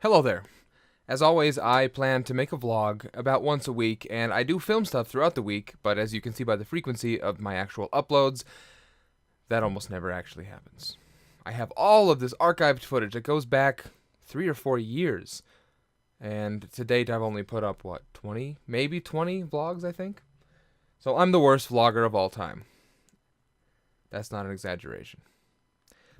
Hello there. As always, I plan to make a vlog about once a week, and I do film stuff throughout the week, but as you can see by the frequency of my actual uploads, that almost never actually happens. I have all of this archived footage that goes back 3 or 4 years, and to date I've only put up, 20? Maybe 20 vlogs, I think? So I'm the worst vlogger of all time. That's not an exaggeration.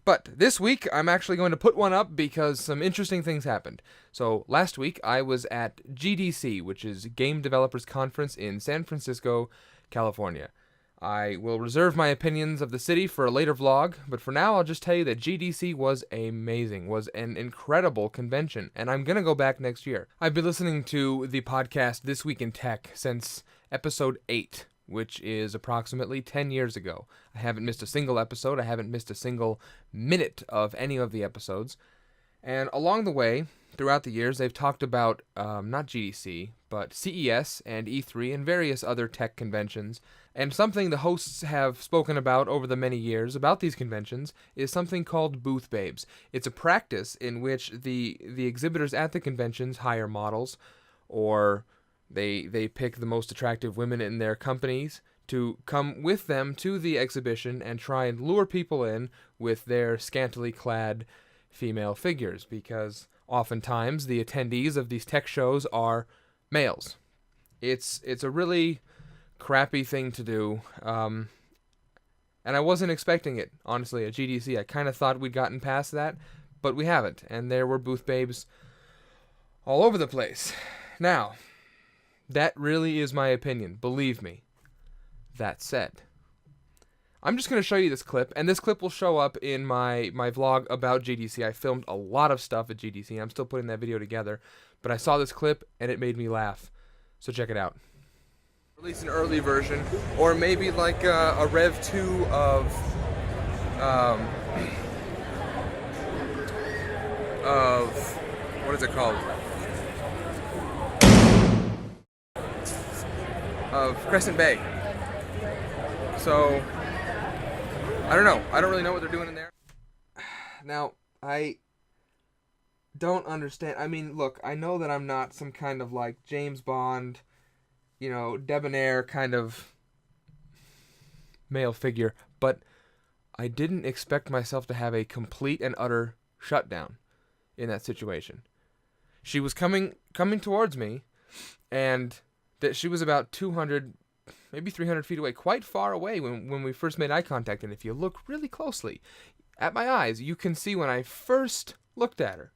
But this week, I'm actually going to put one up because some interesting things happened. So last week, I was at GDC, which is Game Developers Conference in San Francisco, California. I will reserve my opinions of the city for a later vlog, but for now, I'll just tell you that GDC was amazing, was an incredible convention, and I'm going to go back next year. I've been listening to the podcast This Week in Tech since episode 8. Which is approximately 10 years ago. I haven't missed a single episode. I haven't missed a single minute of any of the episodes. And along the way, throughout the years, they've talked about not GDC, but CES and E3 and various other tech conventions. And something the hosts have spoken about over the many years about these conventions is something called booth babes. It's a practice in which the exhibitors at the conventions hire models, or They pick the most attractive women in their companies to come with them to the exhibition and try and lure people in with their scantily clad female figures, because oftentimes the attendees of these tech shows are males. It's a really crappy thing to do, and I wasn't expecting it, honestly, at GDC. I kind of thought we'd gotten past that, but we haven't, and there were booth babes all over the place. Now, that really is my opinion, believe me. That said, I'm just going to show you this clip, and this clip will show up in my vlog about GDC. I filmed a lot of stuff at GDC. I'm still putting that video together, but I saw this clip, and it made me laugh. So check it out. Release an early version, or maybe like a Rev 2 of what is it called? Of Crescent Bay. So, I don't know. I don't really know what they're doing in there. Now, I don't understand. I mean, look, I know that I'm not some kind of like James Bond, Debonair kind of male figure, but I didn't expect myself to have a complete and utter shutdown in that situation. She was coming towards me, and that she was about 200, maybe 300 feet away, quite far away when we first made eye contact. And if you look really closely at my eyes, you can see when I first looked at her.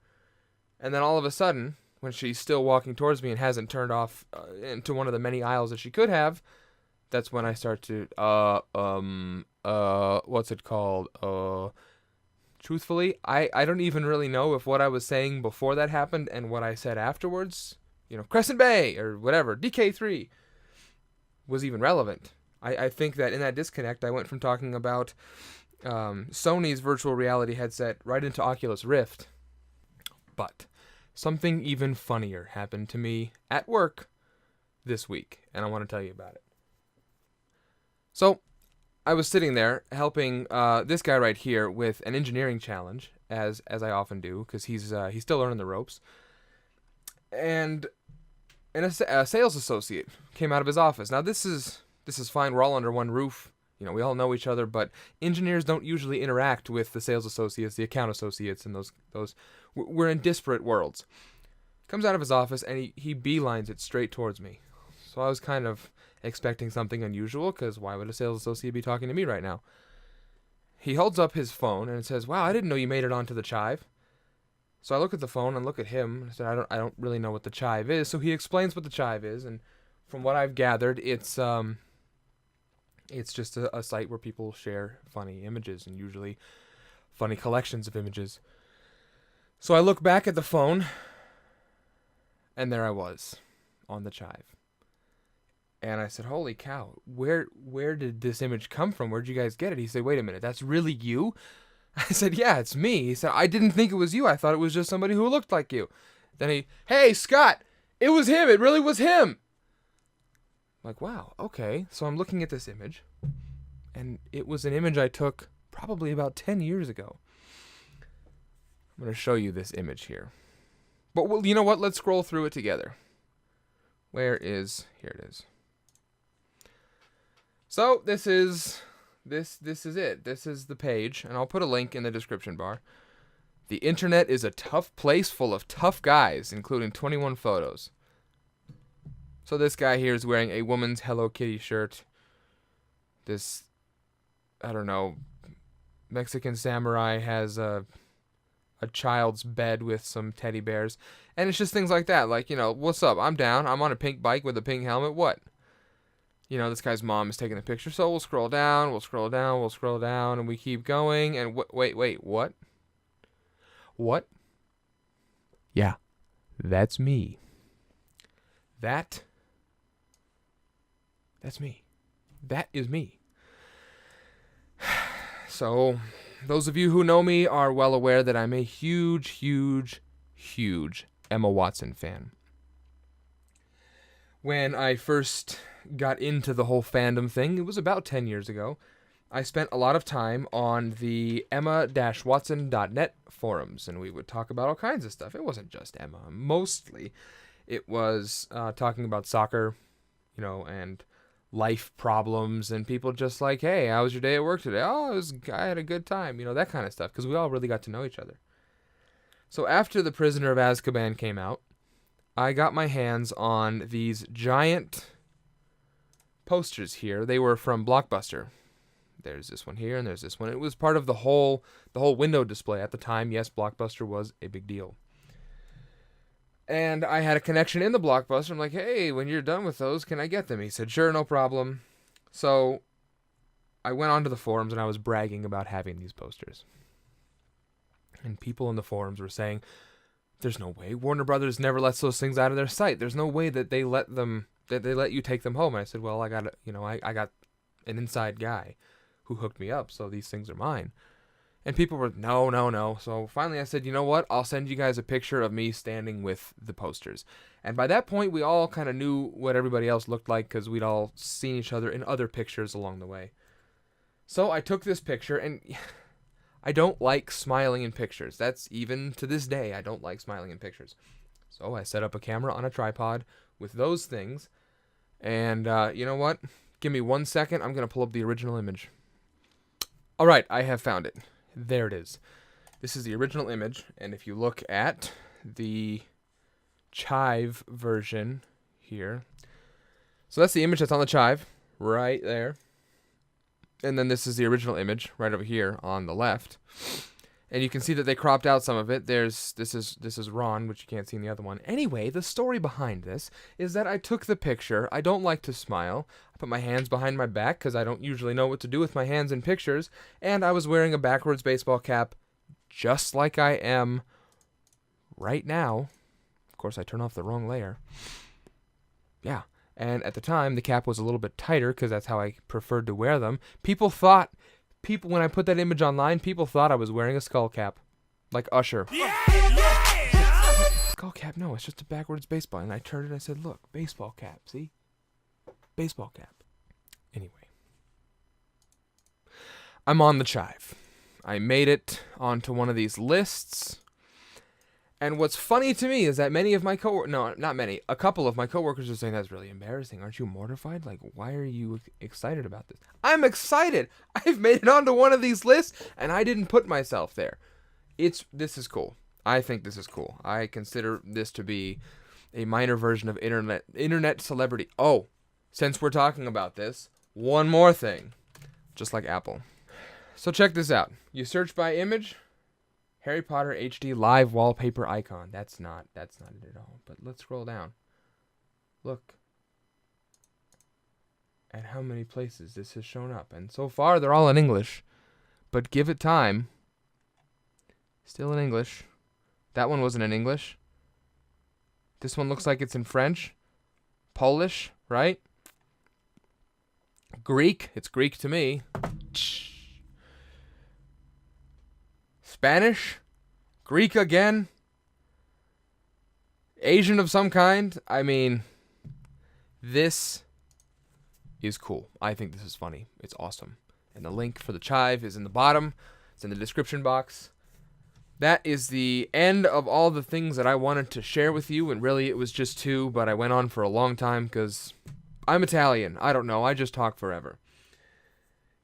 And then all of a sudden, when she's still walking towards me and hasn't turned off into one of the many aisles that she could have, that's when I start to, what's it called? Truthfully, I don't even really know if what I was saying before that happened and what I said afterwards, Crescent Bay, or whatever, DK3, was even relevant. I think that in that disconnect, I went from talking about Sony's virtual reality headset right into Oculus Rift. But something even funnier happened to me at work this week, and I want to tell you about it. So, I was sitting there helping this guy right here with an engineering challenge, as I often do, because he's still learning the ropes. And a sales associate came out of his office. Now this is fine. We're all under one roof. We all know each other, but engineers don't usually interact with the sales associates, the account associates, and those. We're in disparate worlds. Comes out of his office and he beelines it straight towards me. So I was kind of expecting something unusual, because why would a sales associate be talking to me right now? He holds up his phone and it says, "Wow, I didn't know you made it onto the Chive." So I look at the phone and look at him, and I said, I don't really know what the Chive is. So he explains what the Chive is, and from what I've gathered, it's just a site where people share funny images, and usually funny collections of images. So I look back at the phone, and there I was, on the Chive. And I said, "Holy cow, where did this image come from? Where'd you guys get it?" He said, "Wait a minute, that's really you?" I said, "Yeah, it's me." He said, "I didn't think it was you. I thought it was just somebody who looked like you." Then "Hey, Scott, it was him. It really was him." I'm like, wow, okay. So I'm looking at this image, and it was an image I took probably about 10 years ago. I'm going to show you this image here. But well, you know what? Let's scroll through it together. Here it is. So this is it. This is the page, and I'll put a link in the description bar. The internet is a tough place full of tough guys, including 21 photos. So this guy here is wearing a woman's Hello Kitty shirt. This, I don't know, Mexican samurai has a child's bed with some teddy bears. And it's just things like that. Like, you know, what's up? I'm down. I'm on a pink bike with a pink helmet. What? You know, this guy's mom is taking a picture. So we'll scroll down, and we keep going. And wait, what? What? Yeah, that's me. That's me. That is me. So, those of you who know me are well aware that I'm a huge Emma Watson fan. When I first got into the whole fandom thing, it was about 10 years ago, I spent a lot of time on the emma-watson.net forums, and we would talk about all kinds of stuff. It wasn't just Emma. Mostly, it was talking about soccer, you know, and life problems, and people just like, hey, how was your day at work today? Oh, I had a good time, you know, that kind of stuff, because we all really got to know each other. So after The Prisoner of Azkaban came out, I got my hands on these giant posters here. They were from Blockbuster. There's this one here, and there's this one. It was part of the whole window display at the time. Yes, Blockbuster was a big deal. And I had a connection in the Blockbuster. I'm like, hey, when you're done with those, can I get them? He said, sure, no problem. So I went onto the forums, and I was bragging about having these posters. And people in the forums were saying, there's no way. Warner Brothers never lets those things out of their sight. There's no way that they let you take them home. And I said, well, I got an inside guy who hooked me up, so these things are mine. And people were, no. So finally I said, you know what? I'll send you guys a picture of me standing with the posters. And by that point, we all kind of knew what everybody else looked like because we'd all seen each other in other pictures along the way. So I took this picture, and I don't like smiling in pictures. That's even to this day, I don't like smiling in pictures. So I set up a camera on a tripod with those things. And you know what? Give me 1 second. I'm going to pull up the original image. All right, I have found it. There it is. This is the original image, and if you look at the Chive version here, so that's the image that's on the Chive, right there. And then this is the original image, right over here on the left. And you can see that they cropped out some of it. This is Ron, which you can't see in the other one. Anyway, the story behind this is that I took the picture. I don't like to smile. I put my hands behind my back because I don't usually know what to do with my hands in pictures. And I was wearing a backwards baseball cap just like I am right now. Of course, I turn off the wrong layer. Yeah. And at the time, the cap was a little bit tighter because that's how I preferred to wear them. When I put that image online, people thought I was wearing a skull cap. Like Usher. Yeah! Skull cap? No, it's just a backwards baseball. And I turned it and I said, look, baseball cap, see? Baseball cap. Anyway. I'm on the Chive. I made it onto one of these lists. And what's funny to me is that many of my a couple of my coworkers are saying, that's really embarrassing. Aren't you mortified? Like, why are you excited about this? I'm excited. I've made it onto one of these lists, and I didn't put myself there. This is cool. I think this is cool. I consider this to be a minor version of internet celebrity. Oh, since we're talking about this, one more thing. Just like Apple. So check this out. You search by image. Harry Potter HD live wallpaper icon. That's not it at all. But let's scroll down. Look at how many places this has shown up. And so far, they're all in English. But give it time. Still in English. That one wasn't in English. This one looks like it's in French. Polish, right? Greek. It's Greek to me. Spanish, Greek again, Asian of some kind. I mean, this is cool. I think this is funny. It's awesome. And the link for the Chive is in the bottom. It's in the description box. that is the end of all the things that I wanted to share with you, and really it was just two, but I went on for a long time because I'm Italian. I don't know, I just talk forever.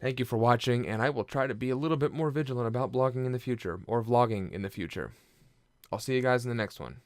Thank you for watching, and I will try to be a little bit more vigilant about blogging in the future, or vlogging in the future. I'll see you guys in the next one.